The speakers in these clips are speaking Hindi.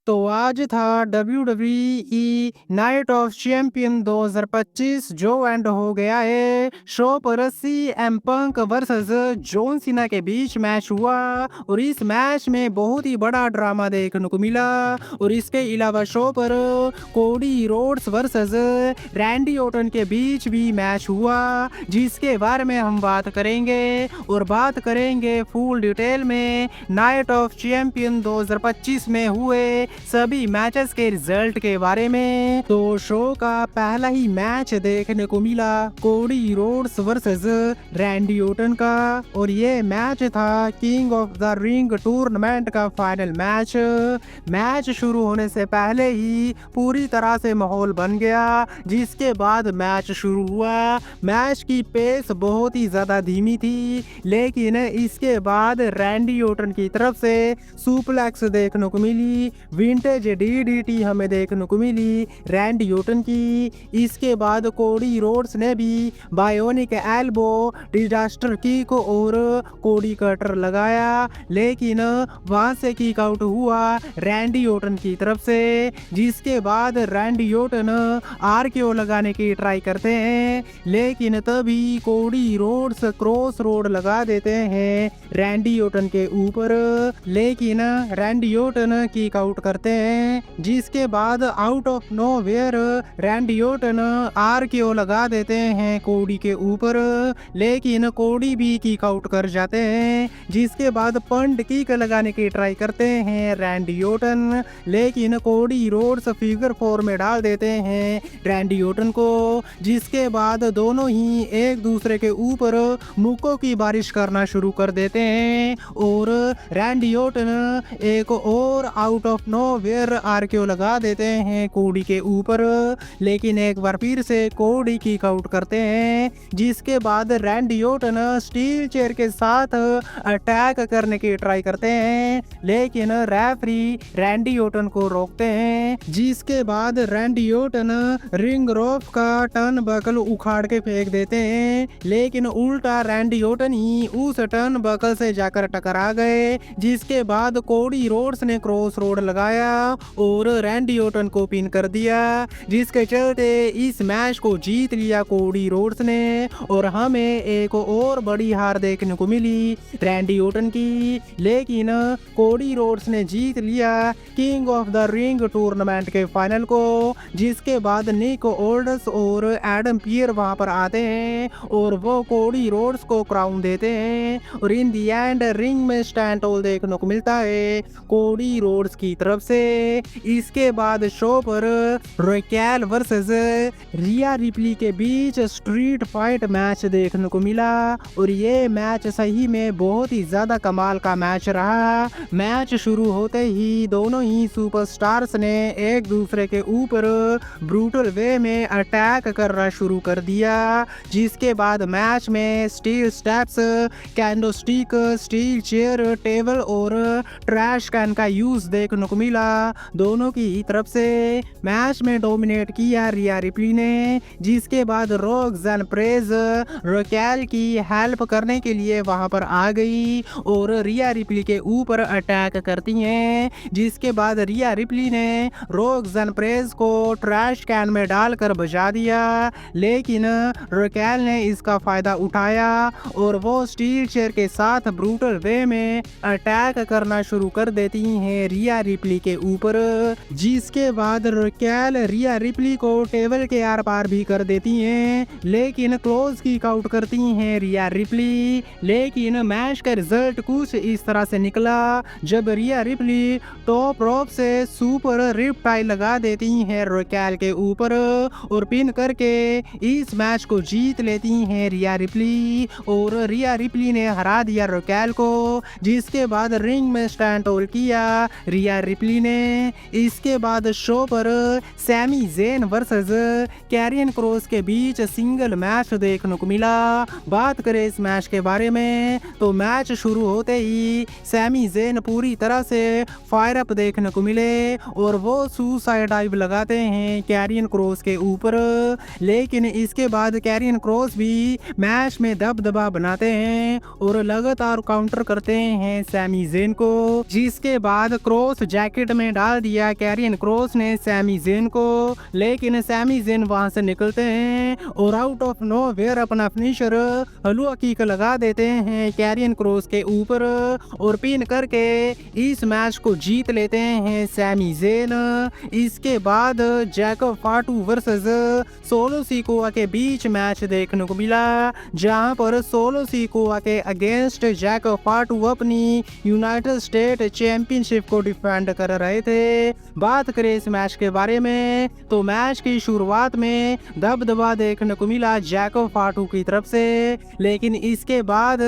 तो आज था WWE नाइट ऑफ चैंपियन 2025 जो एंड हो गया है। शो पर CM Punk versus John Cena के बीच मैच हुआ और इस मैच में बहुत ही बड़ा ड्रामा देखने को मिला। और इसके अलावा शो पर Cody Rhodes versus Randy Orton के बीच भी मैच हुआ, जिसके बारे में हम बात करेंगे और बात करेंगे फुल डिटेल में नाइट ऑफ चैंपियन 2025 में हुए सभी मैचेस के रिजल्ट के बारे में। तो शो का पहला ही मैच देखने को मिला Cody Rhodes versus Randy Orton का, और ये मैच था king of the ring tournament का फाइनल मैच। मैच शुरू होने से पहले ही पूरी तरह से माहौल बन गया, जिसके बाद मैच शुरू हुआ। मैच की पेस बहुत ही ज्यादा धीमी थी, लेकिन इसके बाद रैंडी ऑर्टन की तरफ से सुप्लेक्स देखने को मिली, विंटेज डीडीटी हमें देखने को मिली रैंडी ऑर्टन की। इसके बाद कोडी रोड्स ने भी बायोनिक एल्बो, डिजास्टर किक और कोडी कटर लगाया, लेकिन वहां से किक आउट हुआ रैंडी ऑर्टन की तरफ से। जिसके बाद रैंडी ऑर्टन आरकेओ लगाने की ट्राई करते हैं, लेकिन तभी कोडी रोड्स क्रॉस रोड लगा देते हैं रैंडी ऑर्टन के ऊपर, लेकिन रैंडी ऑर्टन किक आउट करते हैं। जिसके बाद out of nowhere Randy Orton RKO लगा देते हैं कोडी के ऊपर, लेकिन कोडी भी किक आउट कर जाते हैं। जिसके बाद पंड किक लगाने की ट्राई करते हैं रैंडी ऑर्टन, लेकिन कोडी रोड्स फिगर 4 में डाल देते हैं रैंडी ऑर्टन को। जिसके बाद दोनों ही एक दूसरे के ऊपर मुक्कों की बारिश करना शुरू कर देते हैं और रैंडी ऑर्टन एक और आउट ऑफ नोवेयर आरकेओ लगा देते हैं कोडी के ऊपर, लेकिन एक बार फिर से कोडी किक आउट करते हैं। जिसके बाद रैंडी ऑर्टन स्टील चेयर के साथ अटैक करने की ट्राई करते हैं, लेकिन रेफरी रैंडी ऑर्टन को रोकते हैं। जिसके बाद रैंडी ऑर्टन रिंग रोप का टर्न बकल उखाड़ के फेंक देते हैं, लेकिन उल्टा रैंडी ऑर्टन ही उस टर्न बकल से जाकर टकरा गए। जिसके बाद कोडी रोड्स ने क्रॉस रोड लगाया और रैंडी ऑर्टन को पिन कर दिया, जिसके चलते इस मैच को जीत लिया कोडी रोड्स ने। और हमें एक और बड़ी हार देखने को मिली रैंडी ऑर्टन की, लेकिन कोडी रोड्स ने जीत लिया king of the ring tournament के फाइनल को। जिसके बाद निक ओल्डस और एडम पियर वहां पर आते हैं और वो कोडी रोड्स को क्राउन देते हैं, और इन दी एंड रिंग में स्टैंड टोल देखने को मिलता है कोडी रोड्स की तरफ से। इसके बाद शो पर रैकेल वर्सेस रिया रिप्ली के बीच स्ट्रीट फाइट मैच देखने को मिला, और ये मैच सही में बहुत ही ज्यादा कमाल का मैच रहा। मैच शुरू होते ही दोनों ही सुपरस्टार्स ने एक दूसरे के ऊपर ब्रूटल वे में अटैक करना शुरू कर दिया। जिसके बाद मैच में steel steps, can do stick, steel chair, table और ट्रैश कैन का यूज देखने को मिला दोनों की तरफ से। मैच में डोमिनेट किया रिया रिप्ली ने। जिसके बाद रोक्सेन प्रेज रैकेल की हेल्प करने के लिए वहां पर आ गई और रिया रिप्ली के ऊपर अटैक करती हैं। जिसके बाद रिया रिप्ली ने रोक्सेन प्रेज को ट्रैश कैन में डालकर बचा दिया, लेकिन रैकेल ने इसका फायदा उठाया और वो स्टील चेयर के साथ ब्रूटल वे में अटैक करना शुरू कर देती हैं रिया रिप्ली के ऊपर। जिसके बाद रैकेल रिया रिप्ली को टेबल के आर पार भी कर देती हैं, लेकिन क्लोज किक आउट करती हैं रिया रिप्ली। लेकिन मैच का रिजल्ट कुछ इस तरह से निकला, जब रिया रिप्ली टॉप रोप से सुपर रिप टाई लगा देती हैं रैकेल के ऊपर और पिन करके इस मैच को जीत लेती हैं रिया रिप्ली, और रिया रिप्ली ने हरा दिया रैकेल को। जिसके बाद रिंग में स्टैंड होल्ड किया रिया रिप्ली ने। इसके बाद शो पर Sami Zayn versus Karrion Kross के बीच सिंगल मैच देखने को मिला। बात करें इस मैच के बारे में तो मैच शुरू होते ही सैमी जेन पूरी तरह से फायर अप देखने को मिले और वो सुसाइड डाइव लगाते हैं कैरियन क्रॉस के ऊपर, लेकिन इसके बाद कैरियन क्रॉस भी मैच में दबदबा बनाते हैं और लगातार काउंटर करते हैं सैमी जेन को। जिसके बाद क्रॉस जैक ब्रैकेट में डाल दिया कैरियन क्रॉस ने सैमी ज़ेन को, लेकिन सैमी ज़ेन वहां से निकलते हैं और आउट ऑफ नोवेयर अपना फिनिशर हलुआ किक लगा देते हैं कैरियन क्रॉस के ऊपर और पिन करके इस मैच को जीत लेते हैं सैमी ज़ेन। इसके बाद Jacob Fatu versus Solo Sikoa के बीच मैच देखने को मिला, जहां पर सोलो सिकोआ के अगेंस्ट जैकब फाटू अपनी यूनाइटेड स्टेट चैंपियनशिप को डिफेंड कर रहे थे। बात करें इस मैच के बारे में तो मैच की शुरुआत में दबदबा देखने को मिला जैकब फाटू की तरफ से, लेकिन इसके बाद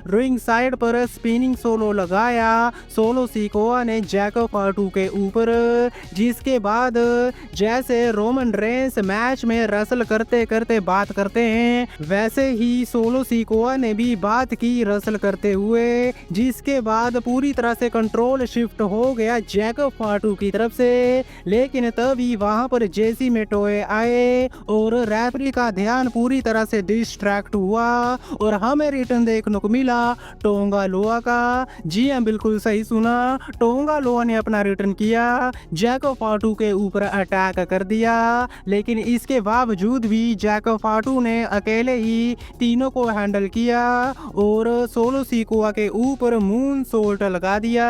रिंग साइड पर स्पिनिंग सोलो लगाया सोलो सिकोआ ने जैकब फाटू के ऊपर, जिसके बाद जैसे रोमन रेंस मैच में रसल करते करते बात करते हैं वैसे ही सोलो सिकोआ ने भी बात की रसल करते हुए, जिसके बाद पूरी तरह से कंट्रोल शिफ्ट हो गया जैकब फाटू की तरफ से। लेकिन तभी वहां पर जेसी मेटोए आए और रेफरी का ध्यान पूरी तरह से डिस्ट्रैक्ट हुआ और हमें रिटर्न देखने को मिला टोंगा लोआ का। जी हाँ, बिल्कुल सही सुना, टोंगा लोआ ने अपना रिटर्न किया, जैकब फाटू के ऊपर अटैक कर दिया, लेकिन इसके बावजूद भी जैकब फाटू ने अकेले ही तीनों को हैंडल किया और सोलो सिकोआ के ऊपर मून सोल्ट लगा दिया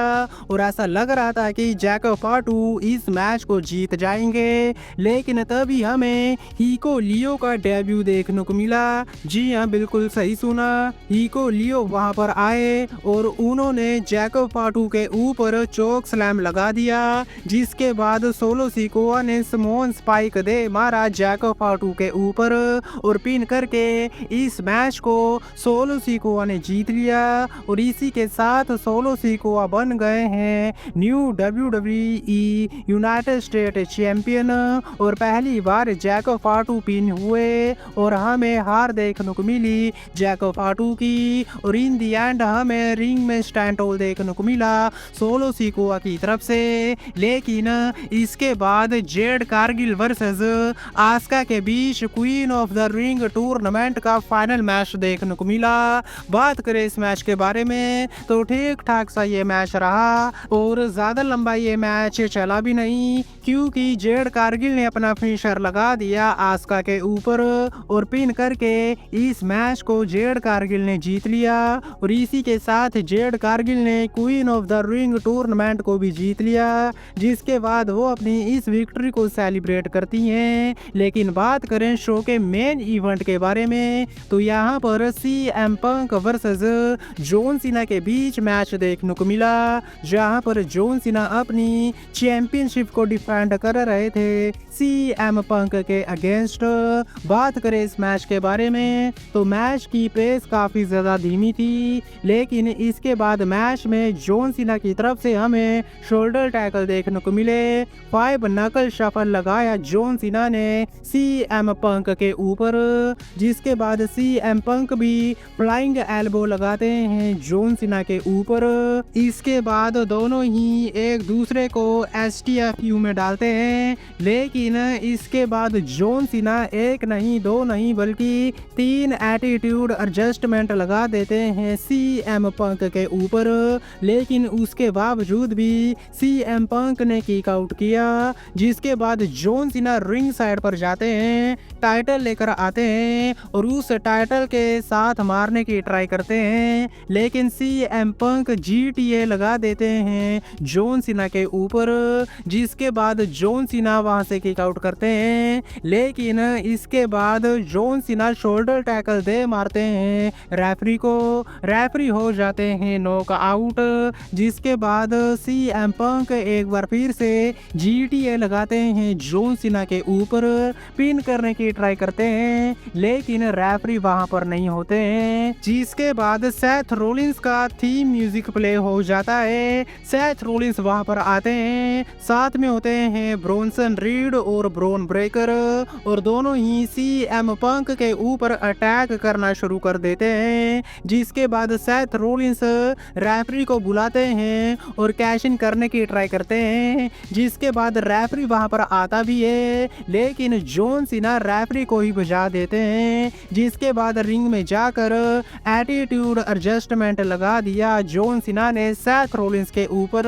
और ऐसा लग रहा था कि जैकब फाटू इस मैच को जीत जाएंगे। लेकिन तभी हमें हीको लियो का डेब्यू देखने को मिला। जी हाँ, बिल्कुल सही सुना, हीको लियो वहां पर आए और उन्होंने जैकब फाटू के ऊपर चोक स्लैम लगा दिया, जिसके बाद सोलो सिकोआ ने समोन स्पाइक दे मारा जैकब फाटू के ऊपर और पिन करके इस मैच को सोलो सिकोआ ने जीत लिया और इसी के साथ सोलो सिकोआ बन गए हैं new WWE United state champion और पहली बार जैकब फाटू पिन हुए और हमें हार देखने को मिली जैकब फाटू की और इन दी एंड हमें रिंग में स्टैंटोल देखने को मिला सोलो सिकोआ की तरफ से। लेकिन इसके बाद जेड कारगिल वर्सेस आस्का के बीच queen of the ring tournament का फाइनल मैच देखने को मिला। बात करें इस मैच के बारे में तो ठीक ठाक सा ये मैच रहा और ज्यादा लंबा ये मैच चला भी नहीं, क्योंकि जेड कारगिल ने अपना फिनिशर लगा दिया आस्का के ऊपर और पिन करके इस मैच को जेड कारगिल ने जीत लिया और इसी के साथ जेड कारगिल ने queen of the ring tournament को भी जीत लिया, जिसके बाद वो अपनी इस विक्ट्री को सेलिब्रेट करती हैं। लेकिन बात करें शो के मेन इवेंट के बारे में तो यहाँ पर CM पंक वर्सेस जॉन सीना के बीच मैच देखने को मिला, जहाँ पर जॉन सीना अपनी चैंपियनशिप को डिफेंड कर रहे थे CM पंक के अगेंस्ट। बात करें इस मैच के बारे में तो मैच की पेस काफी ज्यादा धीमी थी, लेकिन इसके बाद मैच में जॉन सीना की तरफ से हमें शोल्डर टैकल देखने को मिले। 5 नकल शफल लगाया जॉन सीना ने CM पंक के ऊपर, जिसके बाद CM पंक भी फ्लाइंग एल्बो लगाते हैं जॉन सीना के ऊपर। इसके बाद दोनों ही एक दूसरे को STFU में डालते हैं, लेकिन इसके बाद जॉन सीना एक नहीं दो नहीं बल्कि 3 एटीट्यूड एडजस्टमेंट लगा देते हैं CM पंक के ऊपर। लेकिन उसके बावजूद भी CM पंक ने किक आउट किया, जिसके बाद जॉन सीना रिंग साइड पर जाते हैं, टाइटल लेकर आते हैं और उस टाइटल के साथ मारने की ट्राई करते हैं, लेकिन CM पंक GTA लगा देते हैं जॉन सीना के ऊपर, जिसके बाद जॉन सीना वहां से किक आउट करते हैं। लेकिन इसके बाद जॉन सीना शोल्डर टैकल दे मारते हैं रेफरी को, रेफरी हो जाते हैं नॉक आउट, जिसके बाद CM पंक एक बार फिर से GTA लगाते हैं जॉन सीना के ऊपर, पिन करने की ट्राई करते हैं, लेकिन रेफरी वहां पर नहीं होते हैं। जिसके बाद सेथ रोलिंस का थीम म्यूजिक प्ले हो जाता है, सेथ रोलिंस वहां पर आते हैं, साथ में होते हैं ब्रोंसन रीड और ब्रोन ब्रेकर और दोनों ही CM पंक के ऊपर अटैक करना शुरू कर देते हैं। जिसके बाद सेथ रोलिंस रेफरी को बुलाते हैं और कैश इन करने की ट्राई करते हैं, जिसके बाद रेफरी वहां पर आता भी है, लेकिन जॉन सीना रेफरी को ही बजा देते हैं। जिसके बाद रिंग में जाकर एटीट्यूड एडजस्टमेंट लगा दिया जॉन सीना ने सेथ रोलिंस के ऊपर,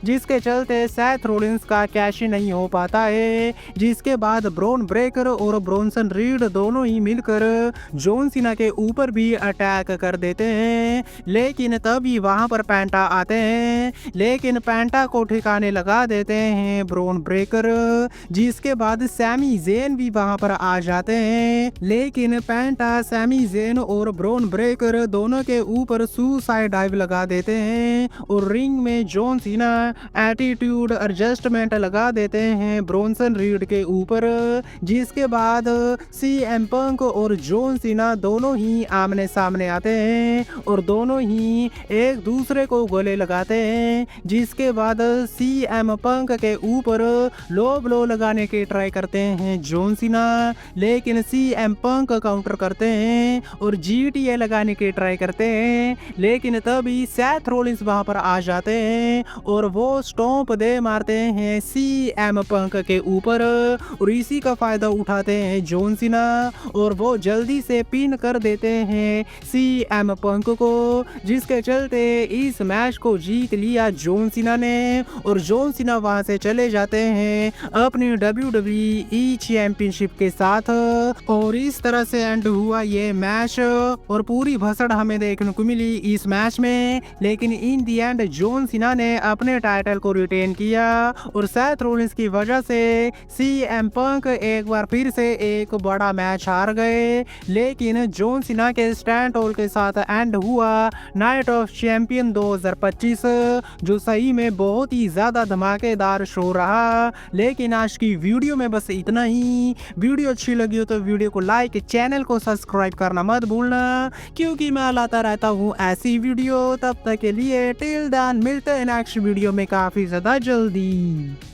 जिसके चलते सेथ रोलिंस का कैश नहीं हो पाता है, जिसके बाद ब्रॉन ब्रेकर और ब्रोंसन रीड दोनों ही मिलकर जॉन सीना के ऊपर भी अटैक कर देते हैं। लेकिन तभी वहां पर पेंटा आते हैं, लेकिन पेंटा को ठिकाने लगा देते हैं ब्रॉन ब्रेकर, जिसके बाद सैमी जेन भी वहां पर आ जाते हैं। लेकिन पेंटा सैमी जेन और ब्रॉन ब्रेकर दोनों के ऊपर सुसाइड डाइव लगा देते हैं और रिंग में जॉन सीना एटीट्यूड एडजस्टमेंट लगा देते हैं ब्रोंसन रीड के ऊपर, जिसके बाद सीएम पंक और जॉन सीना दोनों ही आमने सामने आते हैं और दोनों ही एक दूसरे को गले लगाते हैं, जिसके बाद सीएम पंक के ऊपर लो ब्लो लगाने की ट्राई करते हैं जॉन सीना, लेकिन सीएम पंक काउंटर करते हैं और जीटीए लगाने की ट्राई करते हैं, लेकिन तभी सेथ रोलिंस वहां पर आ जाते हैं और वो स्टॉम्प दे मारते हैं सीएम पंक के ऊपर और इसी का फायदा उठाते हैं जॉन सीना और वो जल्दी से पिन कर देते हैं सीएम पंक को, जिसके चलते इस मैच को जीत लिया जॉन सीना ने और जॉन सीना वहां से चले जाते हैं अपनी WWE चैंपियनशिप के साथ। और इस तरह से एंड हुआ ये मैच और पूरी भसड़ हमें देखने को मिली इस मैच में, लेकिन इन दी एंड जॉन सीना ने अपने टाइटल को रिटेन किया और सेथ रोलिंस की वजह से सीएम पंक एक बार फिर से एक बड़ा मैच हार गए। लेकिन जॉन सीना के स्टैंड टॉल के साथ एंड हुआ नाइट ऑफ चैंपियन 2025, जो सही में बहुत ही ज्यादा धमाकेदार शो रहा। लेकिन आज की वीडियो में बस इतना ही। वीडियो अच्छी लगी हो तो वीडियो को लाइक, चैनल को सब्सक्राइब करना मत भूलना, क्योंकि मैं लाता रहता हूँ ऐसी वीडियो। तब तक के लिए टिल देन मिलते हैं नेक्स्ट वीडियो में काफी ज्यादा जल्दी।